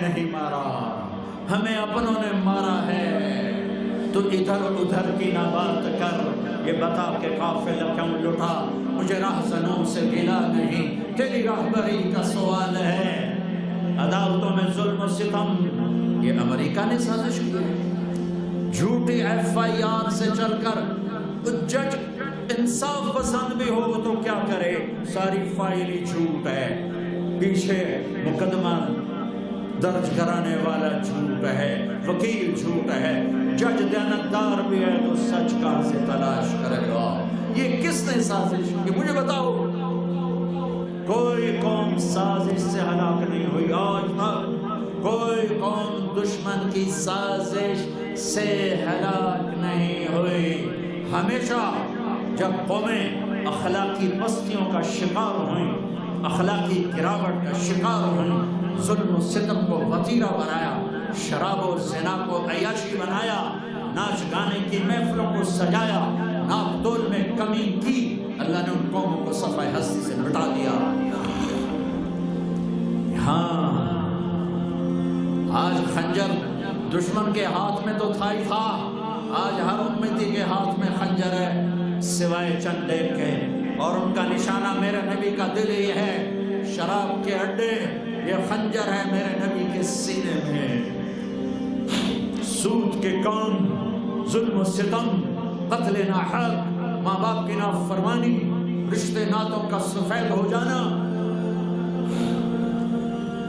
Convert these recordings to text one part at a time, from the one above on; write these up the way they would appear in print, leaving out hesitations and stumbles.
نہیں مارا، ہمیں اپنوں نے مارا ہے۔ تو ادھر ادھر کی نہ بات کر، یہ بتا کہ قافلہ کیوں لٹا، مجھے راہزنوں سے گلا نہیں، تیری راہبری کا سوال ہے۔ عدالتوں میں ظلم و ستم، یہ امریکہ نے سازش کی ہے۔ جھوٹی FIR سے چل کر جج انصاف پسند بھی ہو تو کیا کرے، ساری فائل ہی جھوٹ ہے، پیچھے مقدمہ درج کرانے والا جھوٹ ہے، وکیل جھوٹ ہے، جج دیانتدار بھی ہے تو سچ کہاں سے تلاش کرے گا۔ یہ کس نے سازش کی، مجھے بتاؤ۔ کوئی قوم سازش سے ہلاک نہیں ہوئی آج تک، کوئی قوم دشمن کی سازش سے ہلاک نہیں ہوئی۔ ہمیشہ جب قومیں اخلاقی پستیوں کا شکار ہوئیں، اخلاقی گراوٹ کا شکار ہوئیں، ظلم و ستم کو وتیرہ بنایا، شراب و زنا کو عیاشی بنایا، ناچ گانے کی محفلوں کو سجایا، ناپ تول میں کمی کی، اللہ نے ان قوموں کو صفحہ ہستی سے مٹا دیا۔ ہاں آج خنجر دشمن کے ہاتھ میں تو تھا ہی تھا، آج ہر امتی کے ہاتھ میں خنجر ہے سوائے چند ایک کے، اور ان کا نشانہ میرے نبی کا دل ہی ہے۔ شراب کے اڈے، یہ خنجر ہے میرے نبی کے سینے میں۔ سود کے کام، ظلم و ستم، قتل ناحق، ماں باپ کی نافرمانی، رشتے ناتوں کا سفید ہو جانا،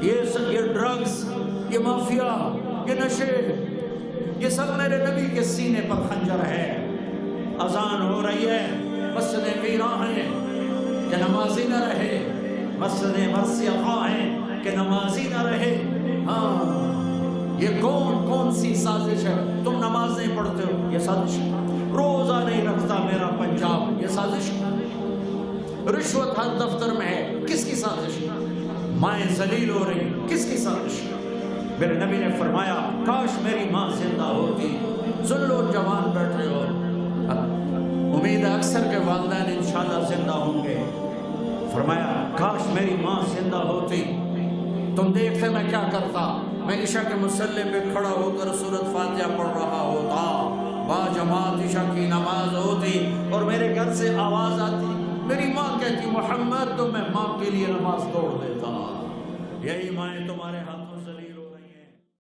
یہ ڈرگز، یہ مافیا، یہ نشے، یہ سب میرے نبی کے سینے پر خنجر ہے۔ اذان ہو رہی ہے، مسجدیں ویراں ہیں کہ نمازی نہ رہے، مسجدیں مرثیہ خواہ ہیں کہ نمازی نہ رہے۔ ہاں یہ کون سی سازش ہے؟ تم نماز نہیں پڑھتے ہو، یہ سازش ہے۔ روزہ نہیں رکھتا میرا پنجاب، یہ سازش ہے۔ رشوت ہر دفتر میں ہے، کس کی سازش ہے؟ مائیں ذلیل ہو رہی، کس کی سازش ہے؟ میرے نبی نے فرمایا کاش میری ماں زندہ ہوتی۔ سن لو جوان بیٹھے ہو، امید ہے اکثر کے والدین انشاءاللہ زندہ ہوں گے۔ فرمایا کاش میری ماں زندہ ہوتی، تم دیکھتے میں کیا کرتا، میں عشاء کے مصلی پہ کھڑا ہو کر سورۃ فاتحہ پڑھ رہا ہوتا، با جماعت عشاء کی نماز ہوتی اور میرے گھر سے آواز آتی، میری ماں کہتی محمد، تو میں ماں کے لیے نماز توڑ دیتا۔ یہی مائیں تمہارے ہاتھ